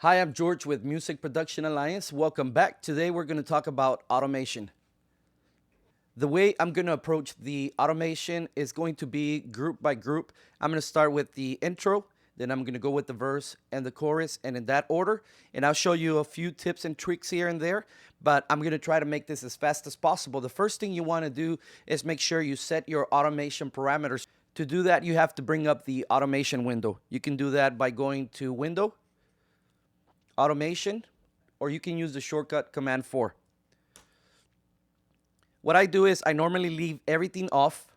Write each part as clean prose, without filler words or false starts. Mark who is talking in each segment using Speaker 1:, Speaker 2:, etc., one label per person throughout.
Speaker 1: Hi, I'm George with Music Production Alliance. Welcome back. Today we're going to talk about automation. The way I'm going to approach the automation is going to be group by group. I'm going to start with the intro, then I'm going to go with the verse and the chorus, and in that order. And I'll show you a few tips and tricks here and there, but I'm going to try to make this as fast as possible. The first thing you want to do is make sure you set your automation parameters. To do that, you have to bring up the automation window. You can do that by going to Window, Automation, or you can use the shortcut Command 4. What I do is I normally leave everything off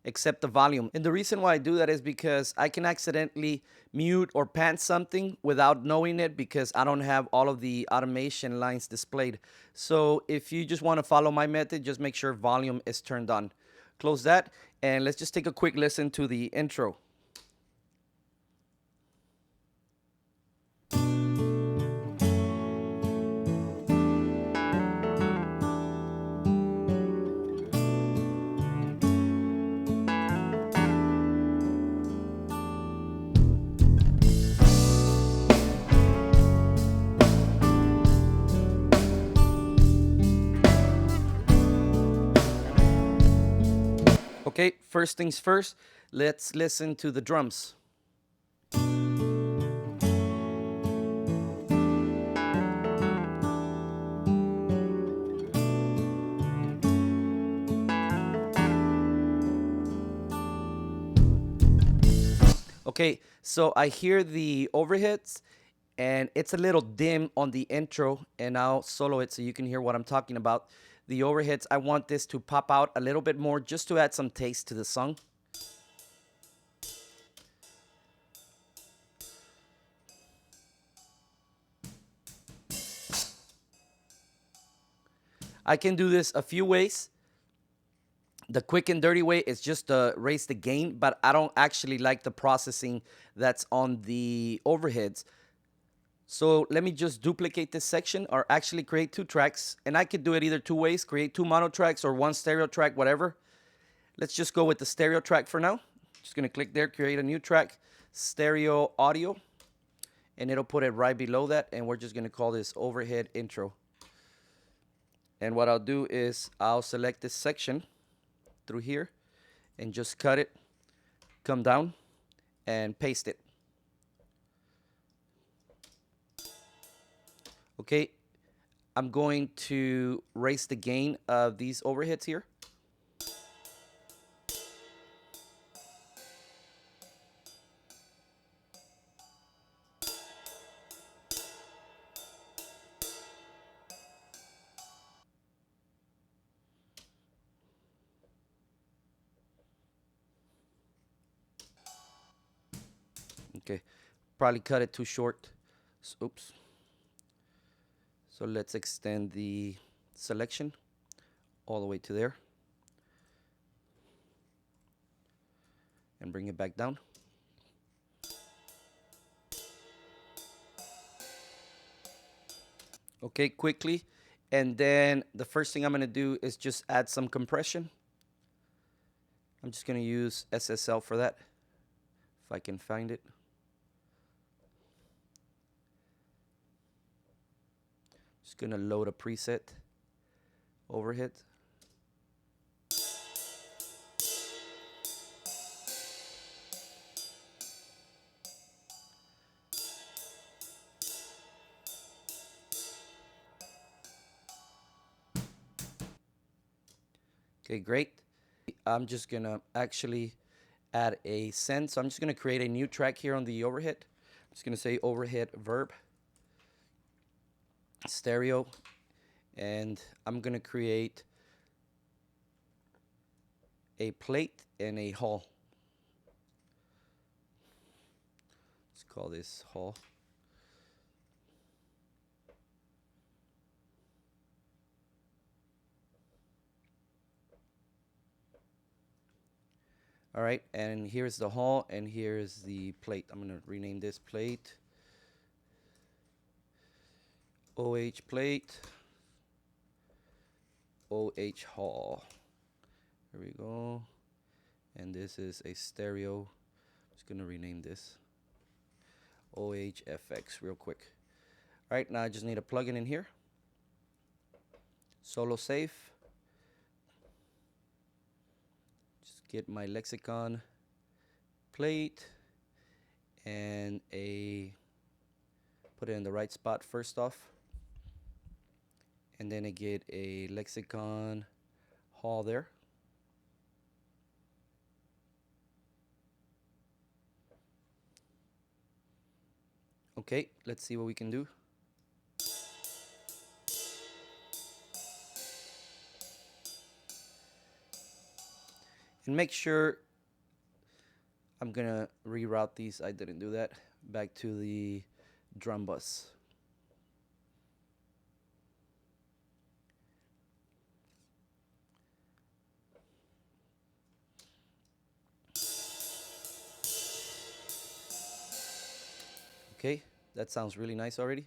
Speaker 1: except the volume. And the reason why I do that is because I can accidentally mute or pan something without knowing it because I don't have all of the automation lines displayed. So if you just want to follow my method, just make sure volume is turned on. Close that, and let's just take a quick listen to the intro. Okay, first things first, let's listen to the drums. Okay, so I hear the overheads and it's a little dim on the intro, and I'll solo it so you can hear what I'm talking about. The overheads, I want this to pop out a little bit more just to add some taste to the song. I can do this a few ways. The quick and dirty way is just to raise the gain, but I don't actually like the processing that's on the overheads. So let me just duplicate this section, or actually create two tracks, and I could do it either two ways, create two mono tracks or one stereo track, whatever. Let's just go with the stereo track for now. Just gonna click there, create a new track, stereo audio, and it'll put it right below that, and we're just gonna call this overhead intro. And what I'll do is I'll select this section through here and just cut it, come down, and paste it. Okay, I'm going to raise the gain of these overheads here. Okay, probably cut it too short. Oops. So let's extend the selection all the way to there and bring it back down. Okay, quickly. And then the first thing I'm going to do is just add some compression. I'm just going to use SSL for that, if I can find it. Just going to load a preset overhead. Okay, great. I'm just going to actually add a send. So I'm just going to create a new track here on the overhead. I'm just going to say overhead verb stereo, and I'm going to create a plate and a hall. Let's call this hall. All right, and here's the hall, and here's the plate. I'm gonna rename this plate OH plate, OH hall. Here we go. And this is a stereo. Just gonna rename this OHFX real quick. All right, now I just need to plug it in here. Solo safe. Just get my Lexicon plate and put it in the right spot first off. And then I get a Lexicon haul there. Okay, let's see what we can do. And make sure, I'm gonna reroute these, I didn't do that, back to the drum bus. Okay, that sounds really nice already.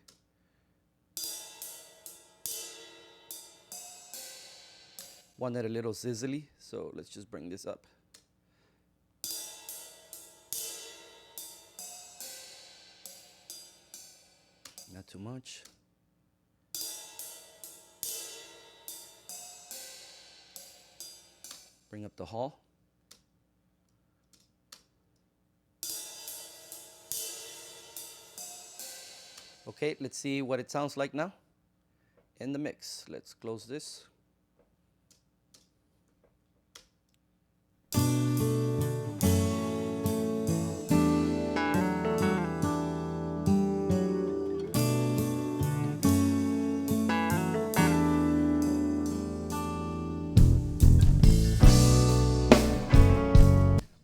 Speaker 1: Wanted a little sizzly, so let's just bring this up. Not too much. Bring up the haul. Okay, let's see what it sounds like now in the mix. Let's close this.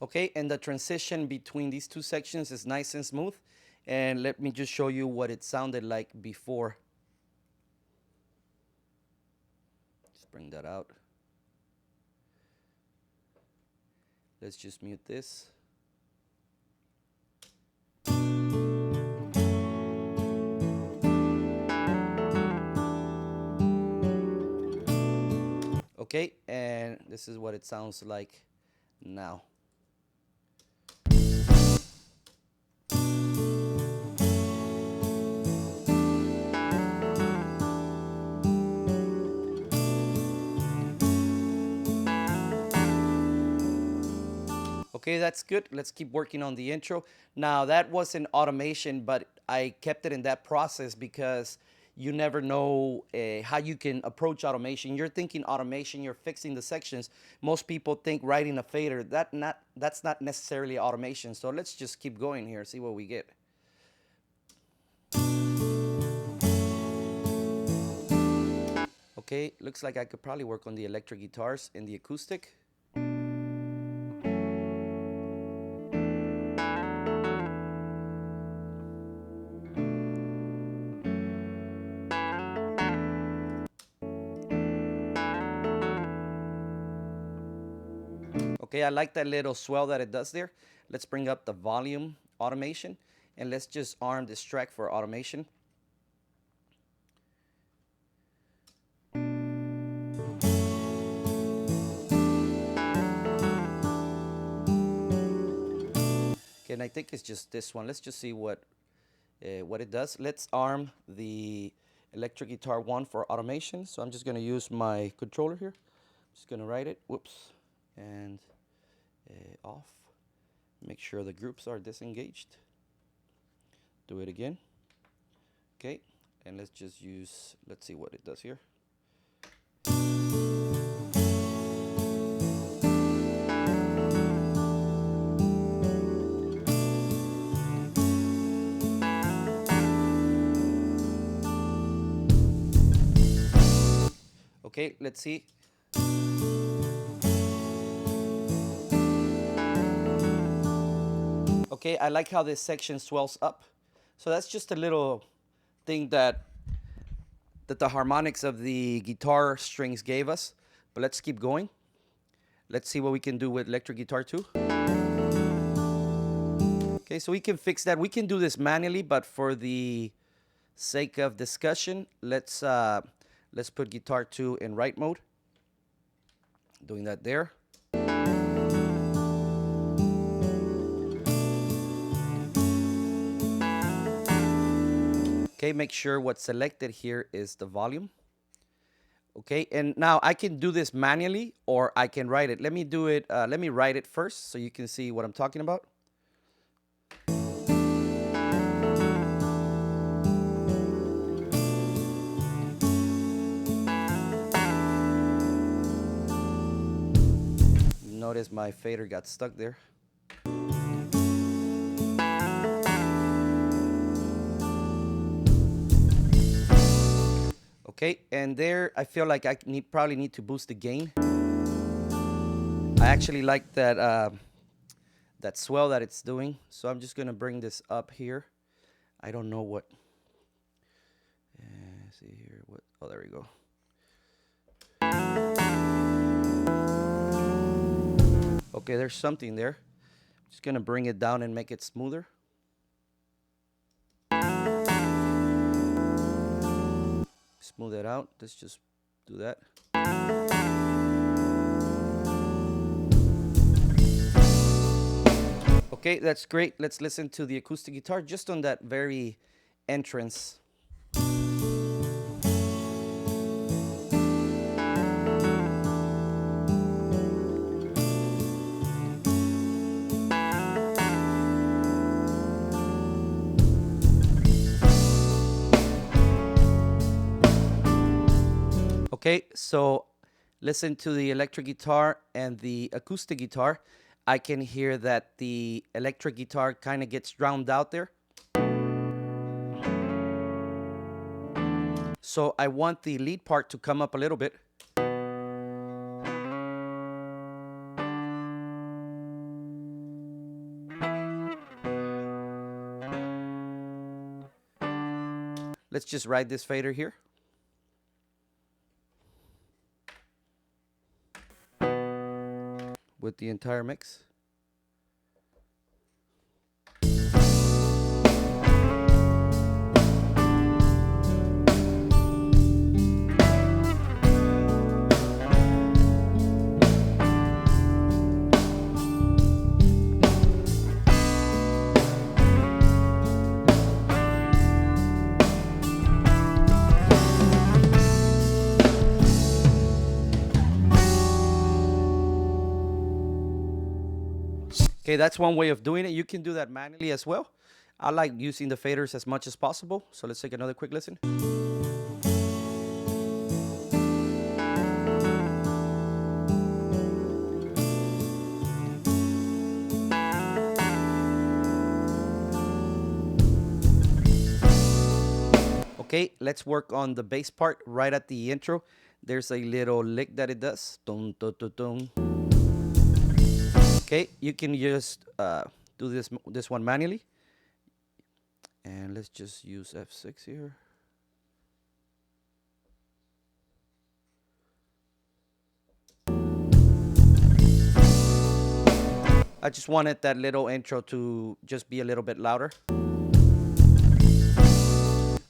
Speaker 1: Okay, and the transition between these two sections is nice and smooth. And let me just show you what it sounded like before. Just bring that out. Let's just mute this. Okay, and this is what it sounds like now. Okay, that's good. Let's keep working on the intro. Now, that was an automation, but I kept it in that process because you never know how you can approach automation. You're thinking automation, you're fixing the sections. Most people think writing a fader. That's not necessarily automation. So let's just keep going here, see what we get. Okay, looks like I could probably work on the electric guitars and the acoustic. Okay, I like that little swell that it does there. Let's bring up the volume automation and let's just arm this track for automation. Okay, and I think it's just this one. Let's just see what it does. Let's arm the electric guitar 1 for automation. So I'm just going to use my controller here. I'm just going to write it. Whoops. And off. Make sure the groups are disengaged. Do it again. Okay. And let's just use, let's see what it does here. Okay, let's see. Okay, I like how this section swells up. So that's just a little thing that the harmonics of the guitar strings gave us. But let's keep going. Let's see what we can do with electric guitar 2. Okay, so we can fix that. We can do this manually, but for the sake of discussion, let's put guitar 2 in write mode. Doing that there. Okay, make sure what's selected here is the volume. Okay, and now I can do this manually or I can write it. Let me do it, let me write it first so you can see what I'm talking about. Notice my fader got stuck there. Okay, and there I feel like I probably need to boost the gain. I actually like that that swell that it's doing, so I'm just gonna bring this up here. I don't know what. See here, what? Oh, there we go. Okay, there's something there. Just gonna bring it down and make it smoother. Smooth it out. Let's just do that. Okay, that's great. Let's listen to the acoustic guitar just on that very entrance. Okay, so listen to the electric guitar and the acoustic guitar. I can hear that the electric guitar kind of gets drowned out there. So I want the lead part to come up a little bit. Let's just ride this fader here. With the entire mix. Okay, that's one way of doing it. You can do that manually as well. I like using the faders as much as possible. So let's take another quick listen. Okay, let's work on the bass part right at the intro. There's a little lick that it does. Dun, dun, dun, dun. Okay, you can just do this one manually. And let's just use F6 here. I just wanted that little intro to just be a little bit louder.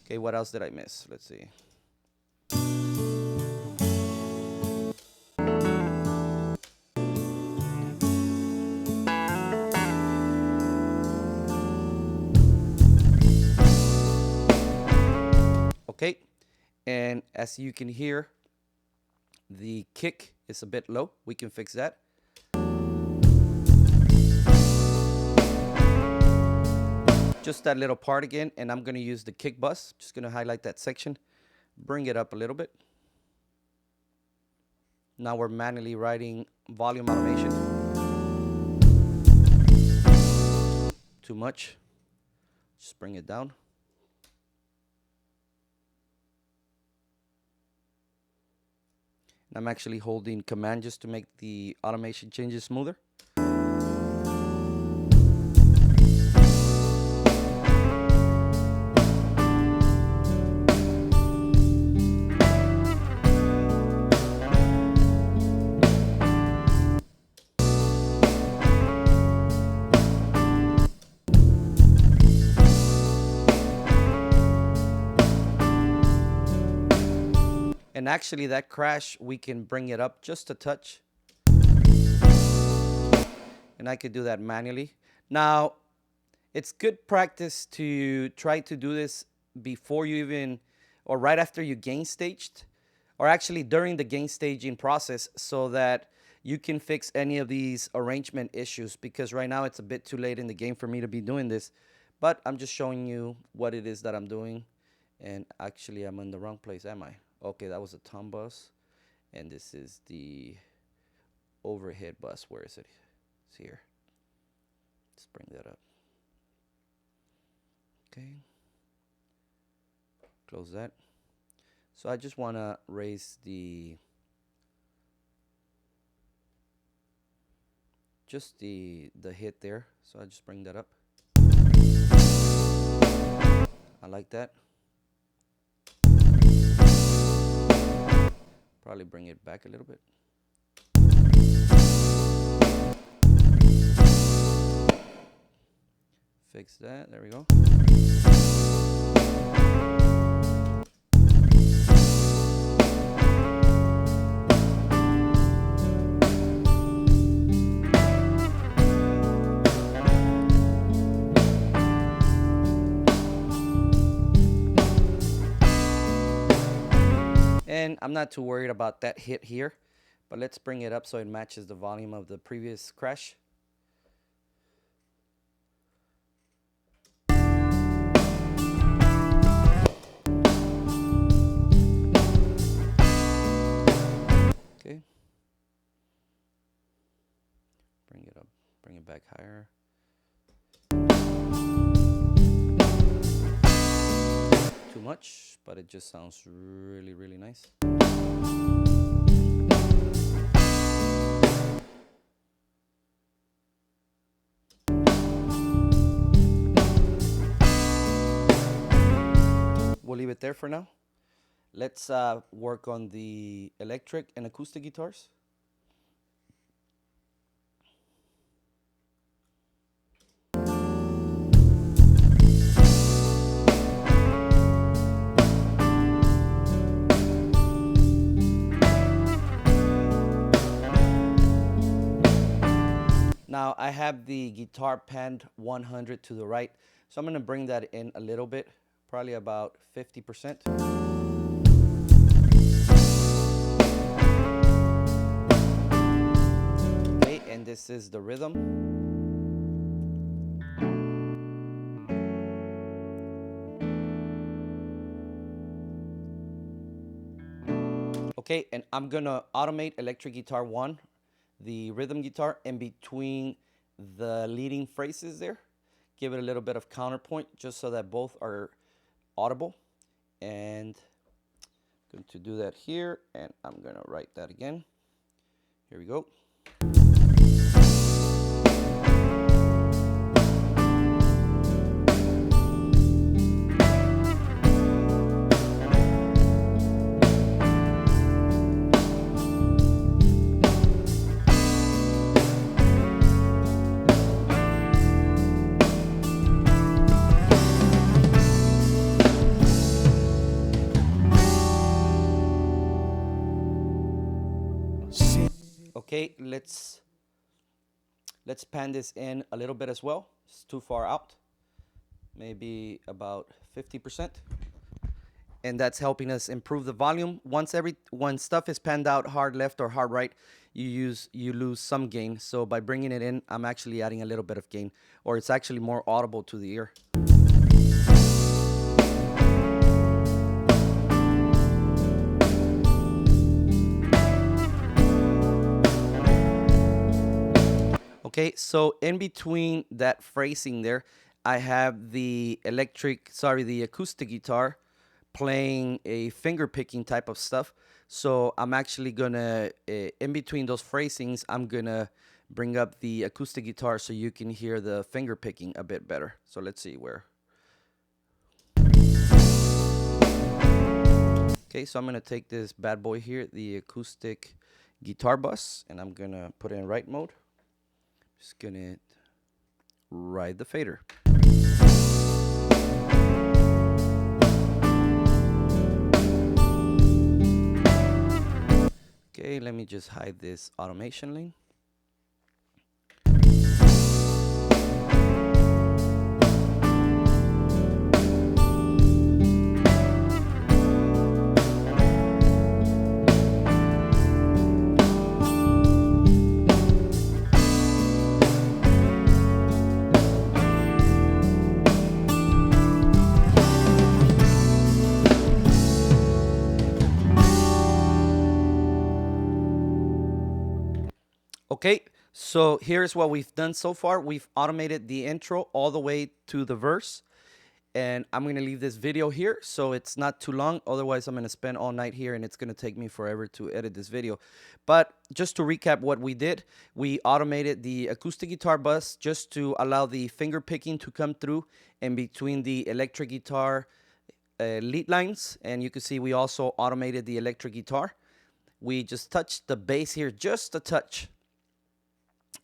Speaker 1: Okay, what else did I miss? Let's see. Okay, and as you can hear, the kick is a bit low. We can fix that. Just that little part again, and I'm going to use the kick bus. Just going to highlight that section, bring it up a little bit. Now we're manually writing volume automation. Too much. Just bring it down. And I'm actually holding command just to make the automation changes smoother. And actually that crash, we can bring it up just a touch. And I could do that manually. Now, it's good practice to try to do this before you even, or right after you gain staged, or actually during the gain staging process, so that you can fix any of these arrangement issues, because right now it's a bit too late in the game for me to be doing this, but I'm just showing you what it is that I'm doing. And actually I'm in the wrong place, am I? Okay, that was a tom bus, and this is the overhead bus. Where is it? It's here. Let's bring that up. Okay, close that. So I just want to raise the hit there, so I just bring that up. I like that. Probably bring it back a little bit. Fix that. There we go. And I'm not too worried about that hit here, but let's bring it up so it matches the volume of the previous crash. Okay. Bring it up, bring it back higher. Too much, but it just sounds really, really nice. We'll leave it there for now. Let's work on the electric and acoustic guitars. Now I have the guitar panned 100 to the right, so I'm going to bring that in a little bit, probably about 50%. Okay, and this is the rhythm. Okay, and I'm going to automate electric guitar 1, the rhythm guitar, in between the leading phrases there. Give it a little bit of counterpoint just so that both are audible. And I'm going to do that here, and I'm going to write that again. Here we go. Okay, let's pan this in a little bit as well. It's too far out, maybe about 50%, and that's helping us improve the volume. When stuff is panned out hard left or hard right, you lose some gain. So by bringing it in, I'm actually adding a little bit of gain, or it's actually more audible to the ear. Okay, so in between that phrasing there, I have the acoustic guitar playing a finger picking type of stuff. So I'm actually gonna, in between those phrasings, I'm gonna bring up the acoustic guitar so you can hear the finger picking a bit better. So let's see where. Okay, so I'm gonna take this bad boy here, the acoustic guitar bus, and I'm gonna put it in write mode. Just gonna ride the fader. Okay, let me just hide this automation lane. Okay, so here's what we've done so far. We've automated the intro all the way to the verse. And I'm going to leave this video here so it's not too long. Otherwise, I'm going to spend all night here and it's going to take me forever to edit this video. But just to recap what we did, we automated the acoustic guitar bus just to allow the finger picking to come through in between the electric guitar lead lines. And you can see we also automated the electric guitar. We just touched the bass here just a touch.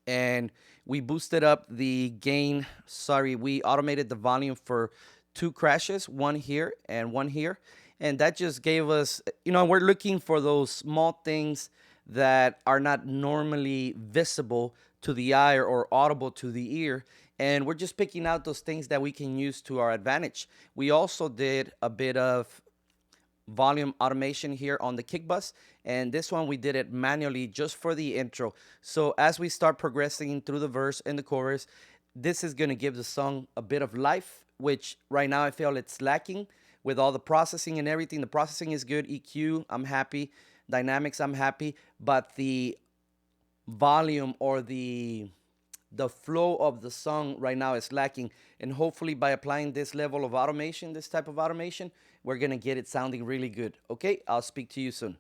Speaker 1: And we boosted up the gain. Sorry, we automated the volume for 2 crashes, one here and one here. And that just gave us, we're looking for those small things that are not normally visible to the eye or audible to the ear. And we're just picking out those things that we can use to our advantage. We also did a bit of volume automation here on the kick bus, and this one we did it manually just for the intro. So as we start progressing through the verse and the chorus, this is going to give the song a bit of life, which right now I feel it's lacking with all the processing and everything. The processing is good, EQ I'm happy, dynamics I'm happy, but the volume or the flow of the song right now is lacking. And hopefully by applying this level of automation, this type of automation, we're going to get it sounding really good. Okay, I'll speak to you soon.